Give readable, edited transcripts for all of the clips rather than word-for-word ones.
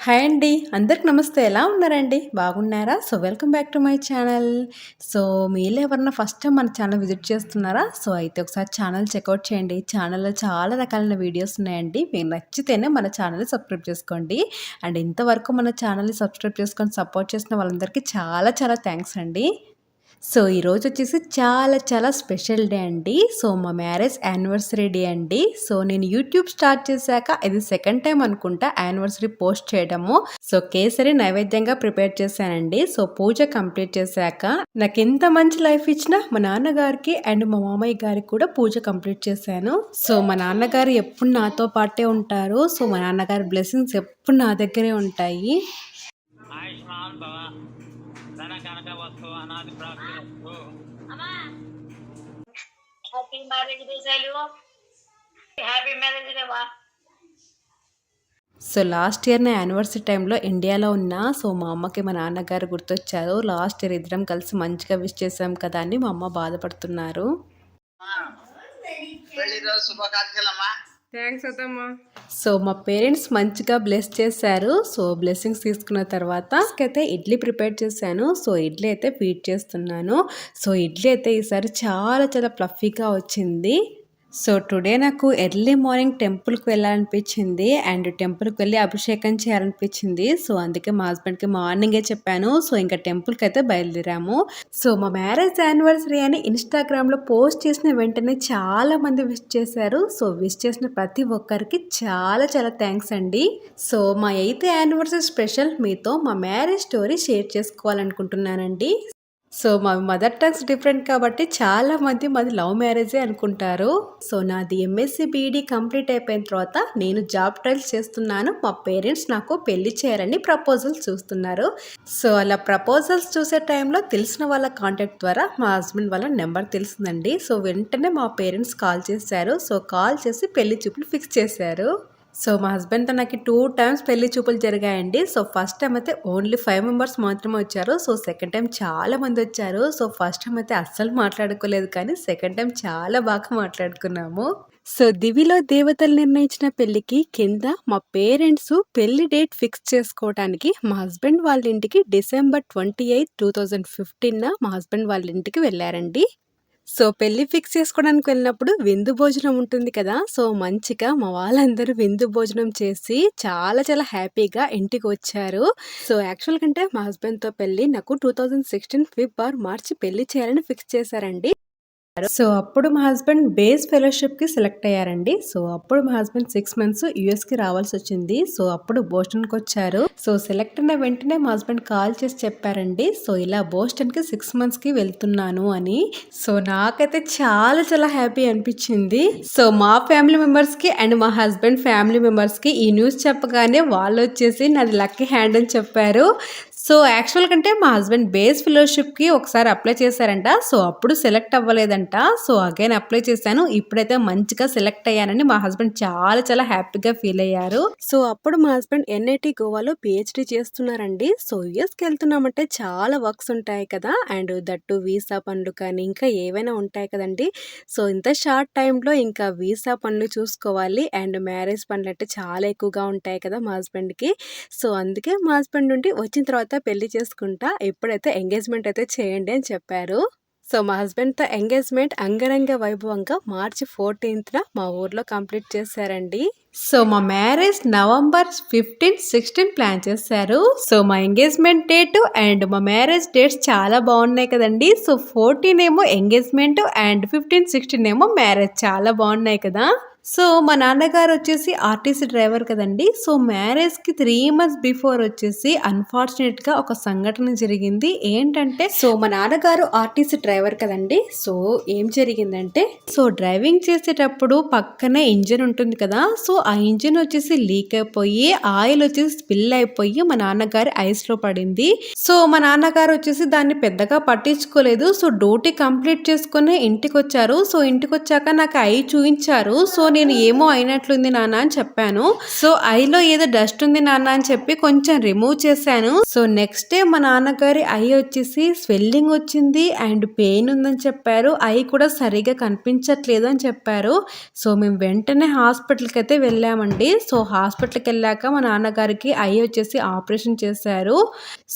Hi అండి. అందరికి నమస్తే. ఎలా ఉన్నారండి? బాగున్నారా? Welcome back to my channel. మీలో ఎవరన్నా ఫస్ట్ టైమ్ మన ఛానల్ విజిట్ చేస్తున్నారా? అయితే ఒకసారి ఛానల్ చెక్అవుట్ చేయండి. ఛానల్‌లో చాలా రకాలైన వీడియోస్ ఉన్నాయండి. మీకు నచ్చితేనే మన ఛానల్‌ని సబ్స్క్రైబ్ చేసుకోండి. అండ్ ఇంతవరకు మన ఛానల్‌ని సబ్స్క్రైబ్ చేసుకొని సపోర్ట్ చేసిన వాళ్ళందరికీ చాలా చాలా థాంక్స్ అండి. ఈరోజొచ్చేసి చాలా చాలా స్పెషల్ డే అండి. మా మ్యారేజ్ యానివర్సరీ డే అండి. నేను యూట్యూబ్ స్టార్ట్ చేశాక ఇది సెకండ్ టైం అనుకుంటా యానివర్సరీ పోస్ట్ చేయడము. కేసరి నైవేద్యంగా ప్రిపేర్ చేశానండి. పూజ కంప్లీట్ చేశాక నాకెంత మంచి లైఫ్ ఇచ్చినా మా నాన్నగారికి అండ్ మా మామయ్య గారికి కూడా పూజ కంప్లీట్ చేశాను. మా నాన్నగారు ఎప్పుడు నాతో పాటే ఉంటారు. మా నాన్నగారి బ్లెస్సింగ్స్ ఎప్పుడు నా దగ్గరే ఉంటాయి. ఆయుష్మాన్ భవ ధన కనక వస్తు అనాది ప్రాప్తి వస్తు. Happy marriage day. Happy marriage day. Last year నా యానివర్సరీ టైంలో ఇండియాలో ఉన్నా. మా అమ్మకి మా నాన్నగారు గుర్తొచ్చారు. లాస్ట్ ఇయర్ ఇద్దరం కలిసి మంచిగా విష్ చేసాం కదా అని మా అమ్మ బాధపడుతున్నారు. థ్యాంక్స్ అత్తమ్మా. మా పేరెంట్స్ మంచిగా బ్లెస్ చేశారు. బ్లెస్సింగ్స్ తీసుకున్న తర్వాత అయితే ఇడ్లీ ప్రిపేర్ చేశాను. ఇడ్లీ అయితే ఫీడ్ చేస్తున్నాను. ఇడ్లీ అయితే ఈసారి చాలా చాలా ఫ్లఫీగా వచ్చింది. టుడే నాకు ఎర్లీ మార్నింగ్ టెంపుల్కి వెళ్ళాలనిపించింది అండ్ టెంపుల్కి వెళ్ళి అభిషేకం చేయాలనిపించింది. అందుకే మా హస్బెండ్కి మార్నింగే చెప్పాను. ఇంకా టెంపుల్కి అయితే బయలుదేరాము. మా మ్యారేజ్ యానివర్సరీ అని ఇన్స్టాగ్రామ్లో పోస్ట్ చేసిన వెంటనే చాలా మంది విష్ చేశారు. విష్ చేసిన ప్రతి ఒక్కరికి చాలా చాలా థ్యాంక్స్ అండి. మా 8th యానివర్సరీ స్పెషల్ మీతో మా మ్యారేజ్ స్టోరీ షేర్ చేసుకోవాలనుకుంటున్నానండి. మా మదర్ టంగ్స్ డిఫరెంట్ కాబట్టి చాలా మంది మాది లవ్ మ్యారేజే అనుకుంటారు. నాది ఎంఎస్సి బీఈడి కంప్లీట్ అయిపోయిన తర్వాత నేను జాబ్ ట్రయల్స్ చేస్తున్నాను. మా పేరెంట్స్ నాకు పెళ్లి చేయాలని ప్రపోజల్స్ చూస్తున్నారు. అలా ప్రపోజల్స్ చూసే టైంలో తెలిసిన వాళ్ళ కాంటాక్ట్ ద్వారా మా హస్బెండ్ వాళ్ళ నెంబర్ తెలిసిందండి. వెంటనే మా పేరెంట్స్ కాల్ చేశారు. కాల్ చేసి పెళ్లి చూపులు ఫిక్స్ చేశారు. మా హస్బెండ్తో నాకు 2 times పెళ్లి చూపులు జరిగాయండి. ఫస్ట్ టైం అయితే ఓన్లీ 5 members మాత్రమే వచ్చారు. సెకండ్ టైం చాలా మంది వచ్చారు. ఫస్ట్ టైం అయితే అస్సలు మాట్లాడుకోలేదు, కానీ సెకండ్ టైం చాలా బాగా మాట్లాడుకున్నాము. దివిలో దేవతలు నిర్ణయించిన పెళ్లికి కింద మా పేరెంట్స్ పెళ్లి డేట్ ఫిక్స్ చేసుకోవడానికి మా హస్బెండ్ వాళ్ళ ఇంటికి December 28, 2015 మా హస్బెండ్ వాళ్ళ ఇంటికి వెళ్ళారండి. పెళ్లి ఫిక్స్ చేసుకోవడానికి వెళ్ళినప్పుడు విందు భోజనం ఉంటుంది కదా. మంచిగా మా వాళ్ళందరూ విందు భోజనం చేసి చాలా చాలా హ్యాపీగా ఇంటికి వచ్చారు. యాక్చువల్ కంటే మా హస్బెండ్తో పెళ్లి నాకు 2016 Feb or March పెళ్లి చేయాలని ఫిక్స్ చేశారండి. అప్పుడు మా హస్బెండ్ బేస్ ఫెలోషిప్కి సెలెక్ట్ అయ్యారండి. అప్పుడు మా హస్బెండ్ 6 months యుఎస్కి రావాల్సి వచ్చింది. అప్పుడు బోస్టన్కి వచ్చారు. సెలెక్ట్ అయిన వెంటనే మా హస్బెండ్ కాల్ చేసి చెప్పారండి, ఇలా బోస్టన్కి 6 monthsకి వెళ్తున్నాను అని. నాకైతే చాలా చాలా హ్యాపీ అనిపించింది. మా ఫ్యామిలీ మెంబర్స్కి అండ్ మా హస్బెండ్ ఫ్యామిలీ మెంబర్స్కి ఈ న్యూస్ చెప్పగానే వాళ్ళు వచ్చేసి నాది లక్కీ హ్యాండ్ అని చెప్పారు. యాక్చువల్ కంటే మా హస్బెండ్ బేస్ ఫెలోషిప్కి ఒకసారి అప్లై చేశారంట. అప్పుడు సెలెక్ట్ అవ్వలేదంట. అగైన్ అప్లై చేశాను. ఇప్పుడైతే మంచిగా సెలెక్ట్ అయ్యానని మా హస్బెండ్ చాలా చాలా హ్యాపీగా ఫీల్ అయ్యారు. అప్పుడు మా హస్బెండ్ ఎన్ఐటి గోవాలో పిహెచ్డి చేస్తున్నారండి. యుఎస్కి వెళ్తున్నామంటే చాలా వర్క్స్ ఉంటాయి కదా, అండ్ దట్టు వీసా పనులు కానీ ఇంకా ఏవైనా ఉంటాయి కదండి. ఇంత షార్ట్ టైంలో ఇంకా వీసా పనులు చూసుకోవాలి అండ్ మ్యారేజ్ పనులు అంటే చాలా ఎక్కువగా ఉంటాయి కదా మా హస్బెండ్కి. అందుకే మా హస్బెండ్ నుండి వచ్చిన తర్వాత పెళ్లి చేసుకుంటా, ఎప్పుడైతే ఎంగేజ్మెంట్ అయితే చేయండి అని చెప్పారు. మా హస్బెండ్తో ఎంగేజ్మెంట్ అంగరంగ వైభవంగా March 14th మా ఊర్లో కంప్లీట్ చేశారండి. మా మ్యారేజ్ November 15, 16 ప్లాన్ చేశారు. మా ఎంగేజ్మెంట్ డేట్ అండ్ మా మ్యారేజ్ డేట్స్ చాలా బాగున్నాయి కదండి. 14 ఏమో ఎంగేజ్మెంట్ అండ్ 15, 16 ఏమో మ్యారేజ్. చాలా బాగున్నాయి కదా. మా నాన్నగారు వచ్చేసి ఆర్టీసీ డ్రైవర్ కదండి. మ్యారేజ్కి 3 months బిఫోర్ వచ్చేసి అన్ఫార్చునేట్గా ఒక సంఘటన జరిగింది. ఏంటంటే మా నాన్నగారు ఆర్టీసీ డ్రైవర్ కదండి. ఏం జరిగిందంటే డ్రైవింగ్ చేసేటప్పుడు పక్కనే ఇంజిన్ ఉంటుంది కదా. ఆ ఇంజిన్ వచ్చేసి లీక్ అయిపోయి ఆయిల్ వచ్చేసి స్పిల్ అయిపోయి మా నాన్నగారి ఐస్లో పడింది. మా నాన్నగారు వచ్చేసి దాన్ని పెద్దగా పట్టించుకోలేదు. డ్యూటీ కంప్లీట్ చేసుకుని ఇంటికి వచ్చారు. ఇంటికి వచ్చాక నాకు ఐ చూపించారు. నేను ఏమో అయినట్లుంది నాన్న అని చెప్పాను. సో ఐలో ఏదో డస్ట్ ఉంది నాన్న అని చెప్పి కొంచెం రిమూవ్ చేశాను. సో నెక్స్ట్ డే మా నాన్నగారి ఐ వచ్చేసి స్వెల్లింగ్ వచ్చింది అండ్ పెయిన్ ఉందని చెప్పారు. ఐ కూడా సరిగా కనిపించట్లేదు అని చెప్పారు. సో మేము వెంటనే హాస్పిటల్కి అయితే వెళ్ళామండి. సో హాస్పిటల్కి వెళ్ళాక మా నాన్నగారికి ఐ వచ్చేసి ఆపరేషన్ చేశారు.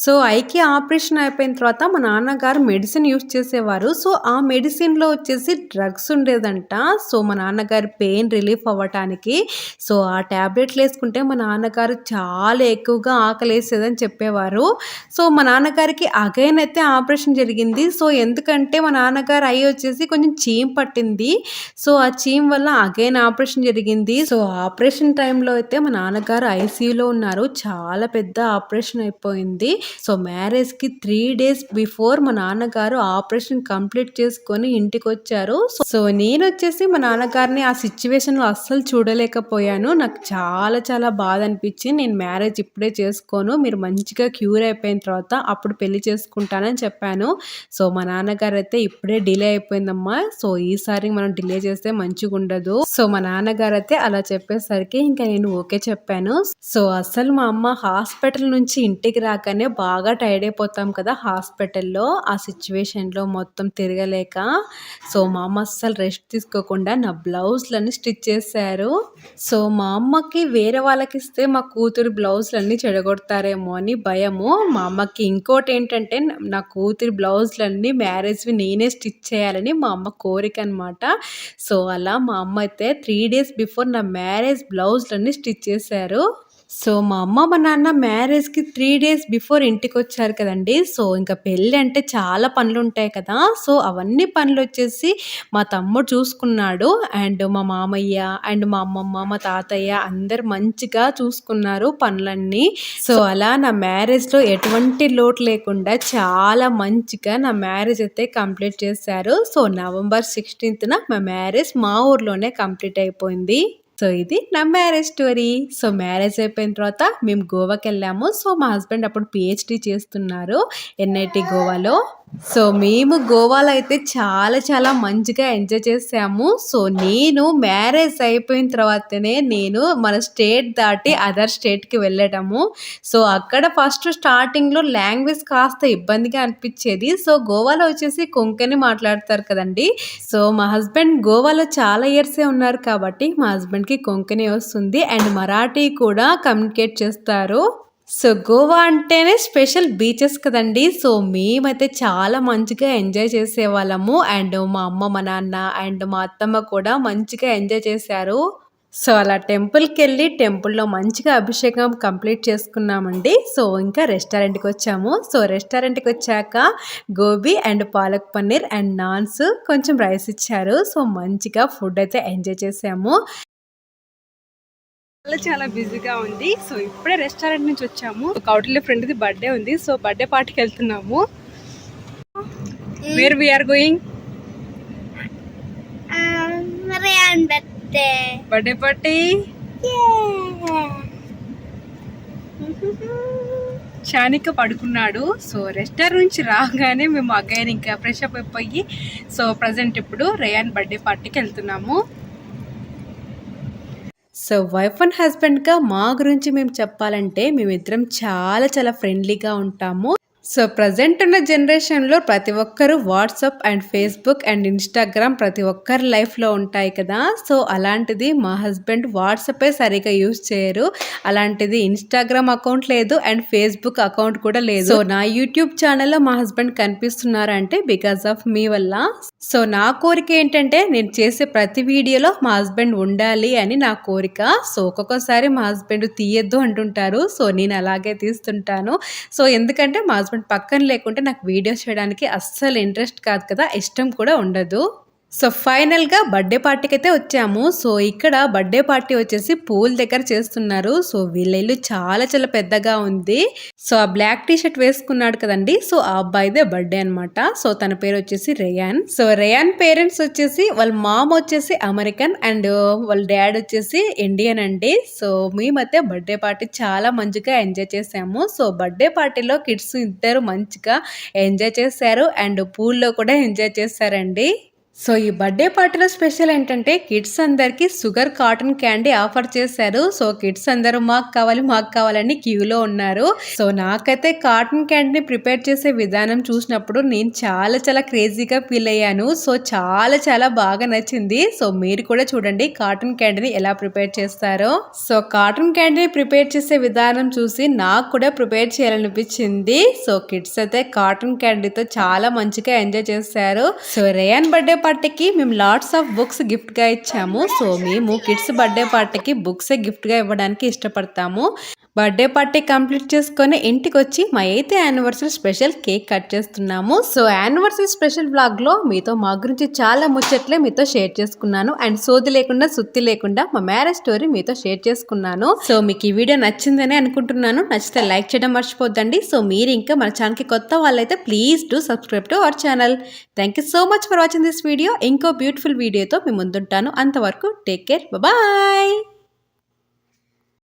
సో ఐకి ఆపరేషన్ అయిపోయిన తర్వాత మా నాన్నగారు మెడిసిన్ యూస్ చేసేవారు. సో ఆ మెడిసిన్లో వచ్చేసి డ్రగ్స్ ఉండేదంట. సో మా నాన్నగారి పెయిన్ రిలీఫ్ అవ్వటానికి. సో ఆ ట్యాబ్లెట్లు వేసుకుంటే మా నాన్నగారు చాలా ఎక్కువగా ఆకలేసేదని చెప్పేవారు. సో మా నాన్నగారికి అగైన్ అయితే ఆపరేషన్ జరిగింది. సో ఎందుకంటే మా నాన్నగారు ఐ వచ్చేసి కొంచెం చీమ్ పట్టింది. సో ఆ చీమ్ వల్ల అగైన్ ఆపరేషన్ జరిగింది. సో ఆపరేషన్ టైంలో అయితే మా నాన్నగారు ఐసీయూలో ఉన్నారు. చాలా పెద్ద ఆపరేషన్ అయిపోయింది. సో మ్యారేజ్కి 3 days బిఫోర్ మా నాన్నగారు ఆపరేషన్ కంప్లీట్ చేసుకొని ఇంటికి వచ్చారు. సో నేను వచ్చేసి మా నాన్నగారిని ఆ సిచ్యువేషన్లో అస్సలు చూడలేకపోయాను. నాకు చాలా చాలా బాధ అనిపించింది. నేను మ్యారేజ్ ఇప్పుడే చేసుకోను, మీరు మంచిగా క్యూర్ అయిపోయిన తర్వాత అప్పుడు పెళ్లి చేసుకుంటానని చెప్పాను. సో మా నాన్నగారు అయితే ఇప్పుడే డిలే అయిపోయిందమ్మా, సో ఈసారి మనం డిలే చేస్తే మంచిగా ఉండదు. సో మా నాన్నగారు అయితే అలా చెప్పేసరికి ఇంకా నేను ఓకే చెప్పాను. సో అసలు మా అమ్మ హాస్పిటల్ నుంచి ఇంటికి రాగానే బాగా టైర్డ్ అయిపోతాం కదా హాస్పిటల్లో, ఆ సిచ్యువేషన్లో మొత్తం తిరగలేక. సో మా అమ్మ అస్సలు రెస్ట్ తీసుకోకుండా నా బ్లౌజ్లన్నీ స్టిచ్ చేశారు. సో మా అమ్మకి వేరే వాళ్ళకి ఇస్తే మా కూతురు బ్లౌజ్లన్నీ చెడగొడతారేమో అని భయము. మా అమ్మకి ఇంకోటి ఏంటంటే నా కూతురి బ్లౌజ్లన్నీ మ్యారేజ్వి నేనే స్టిచ్ చేయాలని మా అమ్మ కోరిక అనమాట. సో అలా మా అమ్మ అయితే 3 days బిఫోర్ నా మ్యారేజ్ బ్లౌజ్లన్నీ స్టిచ్ చేశారు. సో మా అమ్మ మా నాన్న మ్యారేజ్కి 3 days బిఫోర్ ఇంటికి వచ్చారు కదండి. సో ఇంకా పెళ్ళి అంటే చాలా పనులు ఉంటాయి కదా. సో అవన్నీ పనులు వచ్చేసి మా తమ్ముడు చూసుకున్నాడు. అండ్ మా మామయ్య అండ్ మా అమ్మమ్మ మా తాతయ్య అందరు మంచిగా చూసుకున్నారు పనులన్నీ. సో అలా నా మ్యారేజ్లో ఎటువంటి లోటు లేకుండా చాలా మంచిగా నా మ్యారేజ్ అయితే కంప్లీట్ చేశారు. సో November 16th మా మ్యారేజ్ మా ఊర్లోనే కంప్లీట్ అయిపోయింది. సో ఇది నా మ్యారేజ్ స్టోరీ. సో మ్యారేజ్ అయిపోయిన తర్వాత మేము గోవాకి వెళ్ళాము. సో మా హస్బెండ్ అప్పుడు పిహెచ్డి చేస్తున్నారు NIT గోవాలో. సో మేము గోవాలో అయితే చాలా చాలా మంచిగా ఎంజాయ్ చేసాము. సో నేను మ్యారేజ్ అయిపోయిన తర్వాతనే నేను మన స్టేట్ దాటి అదర్ స్టేట్కి వెళ్ళటము. సో అక్కడ ఫస్ట్ స్టార్టింగ్లో లాంగ్వేజ్ కాస్త ఇబ్బందిగా అనిపించేది. సో గోవాలో వచ్చేసి కొంకణి మాట్లాడతారు కదండి. సో మా హస్బెండ్ గోవాలో చాలా ఇయర్సే ఉన్నారు కాబట్టి మా హస్బెండ్కి కొంకణి వస్తుంది అండ్ మరాఠీ కూడా కమ్యూనికేట్ చేస్తారు. సో గోవా అంటేనే స్పెషల్ బీచెస్ కదండి. సో మేమైతే చాలా మంచిగా ఎంజాయ్ చేసేవాళ్ళము. అండ్ మా అమ్మ మా నాన్న అండ్ మా అత్తమ్మ కూడా మంచిగా ఎంజాయ్ చేశారు. సో అలా టెంపుల్కి వెళ్ళి టెంపుల్లో మంచిగా అభిషేకం కంప్లీట్ చేసుకున్నామండి. సో ఇంకా రెస్టారెంట్కి వచ్చాము. సో రెస్టారెంట్కి వచ్చాక గోబీ అండ్ పాలక్ పన్నీర్ అండ్ నాన్స్ కొంచెం రైస్ ఇచ్చారు. సో మంచిగా ఫుడ్ అయితే ఎంజాయ్ చేసాము. చాలా బిజీగా ఉంది. సో ఇప్పుడే రెస్టారెంట్ నుంచి వచ్చాము. కౌటిల్య ఫ్రెండ్ది బర్త్డే ఉంది. సో బర్త్డే పార్టీకి వెళ్తున్నాము. Where we are going? Birthday party. Shanika పడుకున్నాడు. సో రెస్టారెంట్ నుంచి రాగానే మేము అగైన్ ఇంకా ఫ్రెష్ అప్ అయిపోయి సో ప్రజెంట్ ఇప్పుడు రేయాన్ బర్త్డే పార్టీకి వెళ్తున్నాము. సో వైఫ్ అండ్ హస్బెండ్గా మా గురించి మేము చెప్పాలంటే మేమిద్దరం చాలా చాలా ఫ్రెండ్లీగా ఉంటాము. సో ప్రజెంట్ ఉన్న జనరేషన్లో ప్రతి ఒక్కరు WhatsApp and Facebook and Instagram ప్రతి ఒక్కరి లైఫ్లో ఉంటాయి కదా. సో అలాంటిది మా హస్బెండ్ వాట్సాపే సరిగా యూజ్ చేయరు. అలాంటిది ఇన్స్టాగ్రామ్ అకౌంట్ లేదు అండ్ ఫేస్బుక్ అకౌంట్ కూడా లేదు. సో నా యూట్యూబ్ ఛానల్లో మా హస్బెండ్ కనిపిస్తున్నారంటే బికాస్ ఆఫ్ మీ వల్ల. సో నా కోరిక ఏంటంటే నేను చేసే ప్రతి వీడియోలో మా హస్బెండ్ ఉండాలి అని నా కోరిక. సో ఒక్కొక్కసారి మా హస్బెండ్ తీయద్దు అంటుంటారు. సో నేను అలాగే తీస్తుంటాను. సో ఎందుకంటే మా హస్బెండ్ పక్కన లేకుంటే నాకు వీడియోస్ చేయడానికి అస్సలు ఇంట్రెస్ట్ కాదు కదా, ఇష్టం కూడా ఉండదు. సో ఫైనల్గా బర్త్డే పార్టీకి అయితే వచ్చాము. సో ఇక్కడ బర్త్డే పార్టీ వచ్చేసి పూల్ దగ్గర చేస్తున్నారు. సో వీళ్ళ ఇల్లు చాలా చాలా పెద్దగా ఉంది. సో ఆ బ్లాక్ టీ షర్ట్ వేసుకున్నాడు కదండి. సో ఆ అబ్బాయిదే బర్త్డే అనమాట. సో తన పేరు వచ్చేసి రేయాన్. సో రేయాన్ పేరెంట్స్ వచ్చేసి వాళ్ళ మామ్ వచ్చేసి అమెరికన్ అండ్ వాళ్ళ డాడ్ వచ్చేసి ఇండియన్ అండి. సో మేమైతే బర్త్డే పార్టీ చాలా మంచిగా ఎంజాయ్ చేసాము. సో బర్త్డే పార్టీలో కిడ్స్ ఇద్దరు మంచిగా ఎంజాయ్ చేశారు అండ్ పూల్లో కూడా ఎంజాయ్ చేశారండి. సో ఈ బర్త్డే పార్టీలో స్పెషల్ ఏంటంటే కిడ్స్ అందరికి షుగర్ కాటన్ క్యాండీ ఆఫర్ చేశారు. సో కిడ్స్ అందరూ మాకు కావాలని క్యూలో ఉన్నారు. సో నాకైతే కాటన్ క్యాండీని ప్రిపేర్ చేసే విధానం చూసినప్పుడు నేను చాలా క్రేజీగా ఫీల్ అయ్యాను. సో చాలా బాగా నచ్చింది. సో మీరు కూడా చూడండి కాటన్ క్యాండీని ఎలా ప్రిపేర్ చేస్తారో. సో కాటన్ క్యాండీని ప్రిపేర్ చేసే విధానం చూసి నాకు కూడా ప్రిపేర్ చేయాలనిపించింది. సో కిడ్స్ అయితే కాటన్ క్యాండీతో చాలా మంచిగా ఎంజాయ్ చేశారు. సో రేయాన్ బర్త్డే పార్టీకి మేము లాట్స్ ఆఫ్ బుక్స్ గిఫ్ట్ గా ఇచ్చాము. సో మేము కిడ్స్ బర్త్డే పార్టీకి బుక్స్ గిఫ్ట్ గా ఇవ్వడానికి ఇష్టపడతాము. బర్త్డే పార్టీ కంప్లీట్ చేసుకొని ఇంటికి వచ్చి మా 8th anniversary special cake cut చేస్తున్నాము. సో యానివర్సరీ స్పెషల్ వ్లాగ్ లో మీతో మా గురించి చాలా ముచ్చట్లే మీతో షేర్ చేసుకున్నాను. అండ్ సోది లేకుండా సుత్తి లేకుండా మా మ్యారేజ్ స్టోరీ మీతో షేర్ చేసుకున్నాను. సో మీకు ఈ వీడియో నచ్చిందని అనుకుంటున్నాను. నచ్చితే లైక్ చేయడం మర్చిపోద్దండి. సో మీరు ఇంకా మన ఛానల్కి కొత్త వాళ్ళైతే please do subscribe to our channel. Thank you so much for watching this video. ఇంకో బ్యూటిఫుల్ వీడియోతో మీ ముందుంటాను. అంతవరకు టేక్ కేర్, బాయ్.